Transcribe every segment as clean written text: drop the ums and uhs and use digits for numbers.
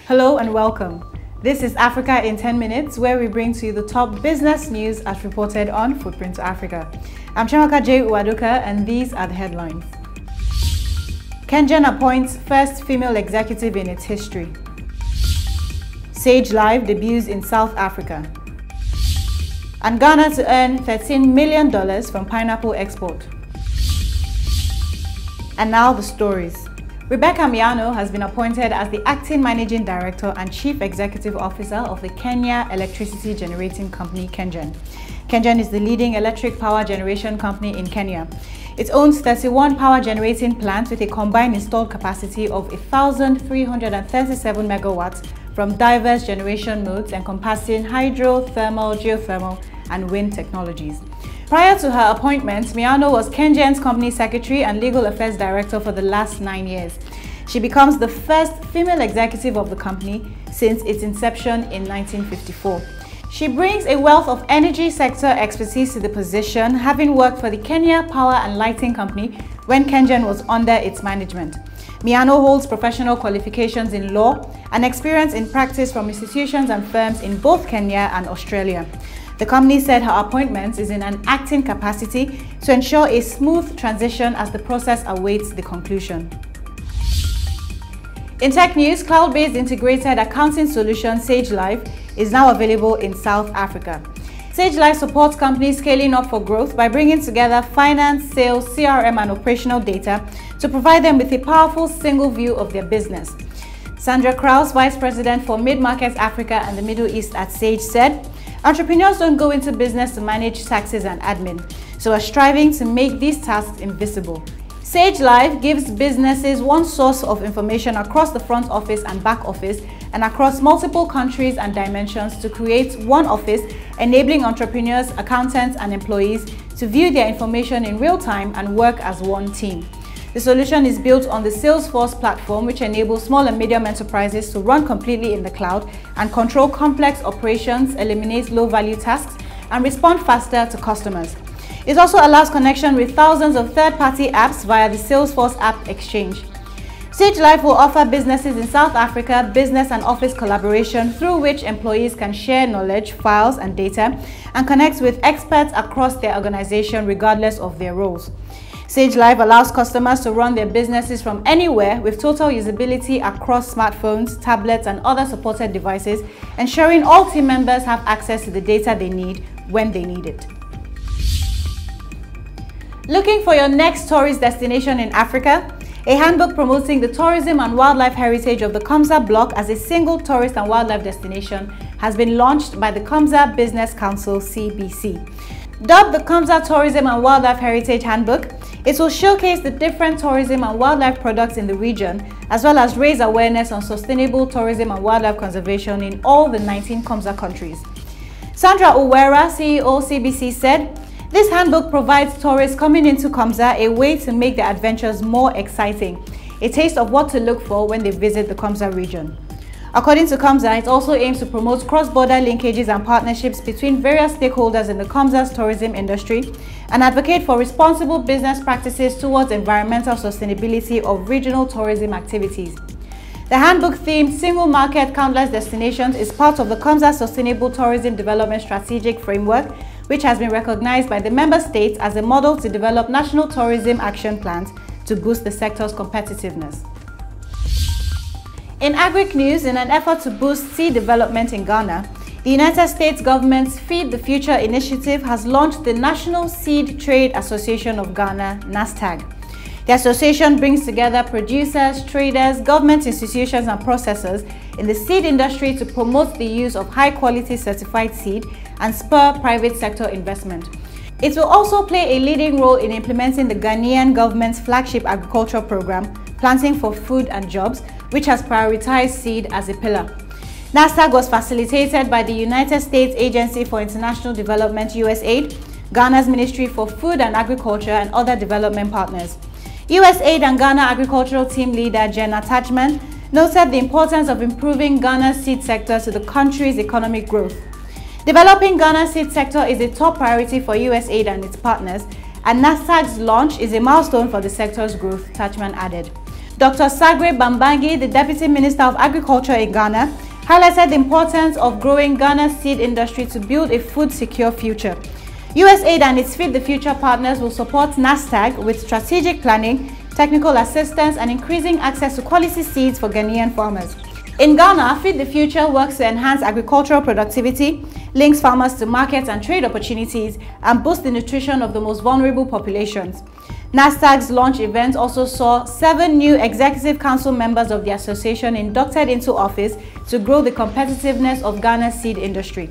Hello and welcome. This is Africa in 10 minutes, where we bring to you the top business news as reported on Footprint to Africa. I'm Chamaka J. Uwaduka, and these are the headlines. Kangan appoints first female executive in its history. Sage Live debuts in South Africa. And Ghana to earn $13 million from pineapple export. And now the stories. Rebecca Miano has been appointed as the Acting Managing Director and Chief Executive Officer of the Kenya Electricity Generating Company, Kangan. Kangan is the leading electric power generation company in Kenya. It owns 31 power generating plants with a combined installed capacity of 1,337 megawatts from diverse generation modes encompassing hydro, thermal, geothermal, and wind technologies. Prior to her appointment, Miano was Kangan's Company Secretary and Legal Affairs Director for the last 9 years. She becomes the first female executive of the company since its inception in 1954. She brings a wealth of energy sector expertise to the position, having worked for the Kenya Power and Lighting Company when Kangan was under its management. Miano holds professional qualifications in law and experience in practice from institutions and firms in both Kenya and Australia. The company said her appointment is in an acting capacity to ensure a smooth transition as the process awaits the conclusion. In tech news, cloud-based integrated accounting solution Sage Live is now available in South Africa. Sage Live supports companies scaling up for growth by bringing together finance, sales, CRM, and operational data to provide them with a powerful single view of their business. Sandra Kraus, Vice President for Mid-Market Africa and the Middle East at Sage, said, "Entrepreneurs don't go into business to manage taxes and admin, so are striving to make these tasks invisible. Sage Live gives businesses one source of information across the front office and back office and across multiple countries and dimensions to create one office, enabling entrepreneurs, accountants, and employees to view their information in real time and work as one team." The solution is built on the Salesforce platform, which enables small and medium enterprises to run completely in the cloud and control complex operations, eliminate low-value tasks, and respond faster to customers. It also allows connection with thousands of third-party apps via the Salesforce App Exchange. Sage Live will offer businesses in South Africa business and office collaboration through which employees can share knowledge, files, and data, and connect with experts across their organization regardless of their roles. Sage Live allows customers to run their businesses from anywhere with total usability across smartphones, tablets, and other supported devices, ensuring all team members have access to the data they need when they need it. Looking for your next tourist destination in Africa? A handbook promoting the tourism and wildlife heritage of the Komza block as a single tourist and wildlife destination has been launched by the Komza Business Council (CBC). Dubbed the Komza Tourism and Wildlife Heritage Handbook, it will showcase the different tourism and wildlife products in the region, as well as raise awareness on sustainable tourism and wildlife conservation in all the 19 Komza countries. Sandra Uwera, CEO CBC, said, "This handbook provides tourists coming into Komza a way to make their adventures more exciting, a taste of what to look for when they visit the Komza region." According to Komza, it also aims to promote cross-border linkages and partnerships between various stakeholders in the Komza's tourism industry and advocate for responsible business practices towards environmental sustainability of regional tourism activities. The handbook-themed Single Market Countless Destinations is part of the Komza Sustainable Tourism Development Strategic Framework, which has been recognized by the member states as a model to develop national tourism action plans to boost the sector's competitiveness. In agri news, in an effort to boost seed development in Ghana, the United States government's Feed the Future initiative has launched the National Seed Trade Association of Ghana, NASTAG. The association brings together producers, traders, government institutions, and processors in the seed industry to promote the use of high-quality certified seed and spur private sector investment. It will also play a leading role in implementing the Ghanaian government's flagship agriculture program, Planting for Food and Jobs, which has prioritized seed as a pillar. NASTAG was facilitated by the United States Agency for International Development (USAID), Ghana's Ministry for Food and Agriculture, and other development partners. USAID and Ghana Agricultural Team Leader Jen Attachment noted the importance of improving Ghana's seed sector to the country's economic growth. Developing Ghana's seed sector is a top priority for USAID and its partners, and NASTAG's launch is a milestone for the sector's growth, Attachment added. Dr. Sagre Bambangi, the Deputy Minister of Agriculture in Ghana, highlighted the importance of growing Ghana's seed industry to build a food-secure future. USAID and its Feed the Future partners will support NASTAG with strategic planning, technical assistance, and increasing access to quality seeds for Ghanaian farmers. In Ghana, Feed the Future works to enhance agricultural productivity, links farmers to markets and trade opportunities, and boosts the nutrition of the most vulnerable populations. NASTAG's launch event also saw 7 new Executive Council members of the association inducted into office to grow the competitiveness of Ghana's seed industry.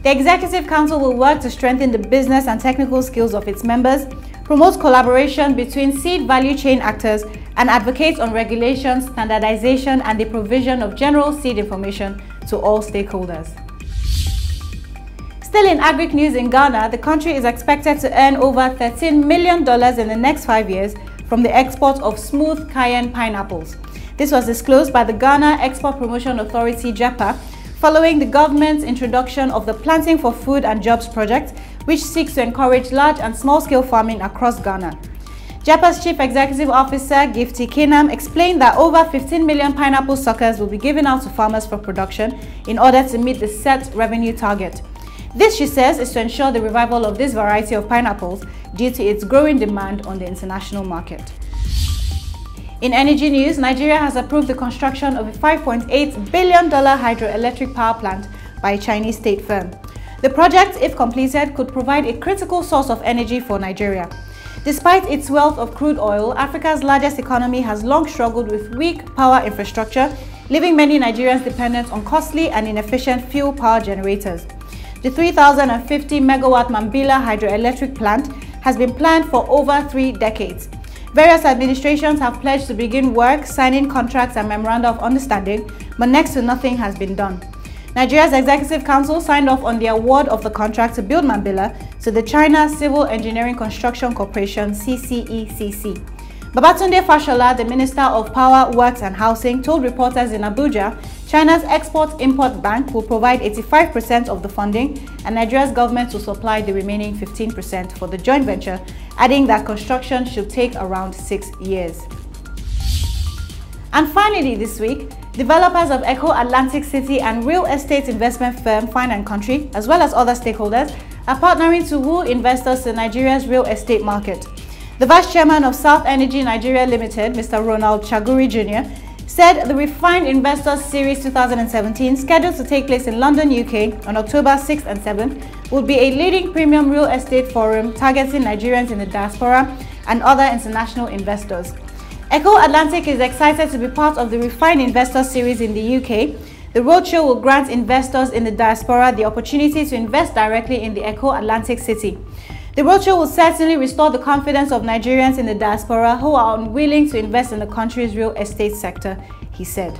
The Executive Council will work to strengthen the business and technical skills of its members, promote collaboration between seed value chain actors, and advocate on regulation, standardization, and the provision of general seed information to all stakeholders. Still in agric news in Ghana, the country is expected to earn over $13 million in the next 5 years from the export of smooth Kangan pineapples. This was disclosed by the Ghana Export Promotion Authority (JEPA) following the government's introduction of the Planting for Food and Jobs project, which seeks to encourage large and small-scale farming across Ghana. JEPA's Chief Executive Officer, Gifty Kinam, explained that over 15 million pineapple suckers will be given out to farmers for production in order to meet the set revenue target. This, she says, is to ensure the revival of this variety of pineapples due to its growing demand on the international market. In energy news, Nigeria has approved the construction of a $5.8 billion hydroelectric power plant by a Chinese state firm. The project, if completed, could provide a critical source of energy for Nigeria. Despite its wealth of crude oil, Africa's largest economy has long struggled with weak power infrastructure, leaving many Nigerians dependent on costly and inefficient fuel power generators. The 3,050 megawatt Mambila hydroelectric plant has been planned for over 3 decades. Various administrations have pledged to begin work, signing contracts and memoranda of understanding, but next to nothing has been done. Nigeria's Executive Council signed off on the award of the contract to build Mambila to the China Civil Engineering Construction Corporation (CCECC). Babatunde Fashola, the Minister of Power, Works and Housing, told reporters in Abuja China's Export-Import Bank will provide 85% of the funding and Nigeria's government will supply the remaining 15% for the joint venture, adding that construction should take around 6 years. And finally this week, developers of Echo Atlantic City and real estate investment firm Fine & Country, as well as other stakeholders, are partnering to woo investors to Nigeria's real estate market. The Vice Chairman of South Energy Nigeria Limited, Mr. Ronald Chaguri Jr., said the Refined Investors Series 2017, scheduled to take place in London, UK on October 6th and 7th, will be a leading premium real estate forum targeting Nigerians in the diaspora and other international investors. Echo Atlantic is excited to be part of the Refined Investors Series in the UK. The roadshow will grant investors in the diaspora the opportunity to invest directly in the Echo Atlantic City. The roadshow will certainly restore the confidence of Nigerians in the diaspora who are unwilling to invest in the country's real estate sector, he said.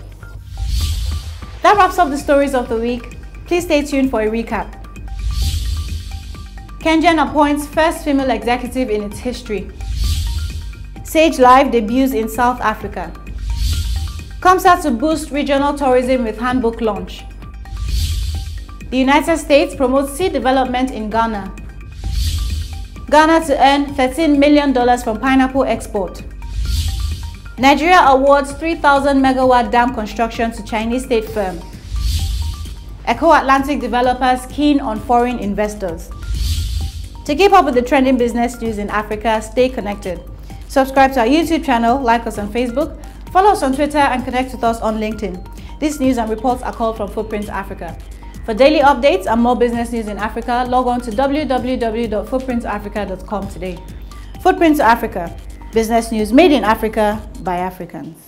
That wraps up the stories of the week. Please stay tuned for a recap. Kangan appoints first female executive in its history. Sage Live debuts in South Africa. Comes out to boost regional tourism with handbook launch. The United States promotes seed development in Ghana. Ghana to earn $13 million from pineapple export. Nigeria awards 3,000 megawatt dam construction to Chinese state firm. Echo Atlantic developers keen on foreign investors. To keep up with the trending business news in Africa, stay connected. Subscribe to our YouTube channel, like us on Facebook, follow us on Twitter, and connect with us on LinkedIn. These news and reports are called from Footprints Africa. For daily updates and more business news in Africa, log on to www.footprintsafrica.com today. Footprints Africa, business news made in Africa by Africans.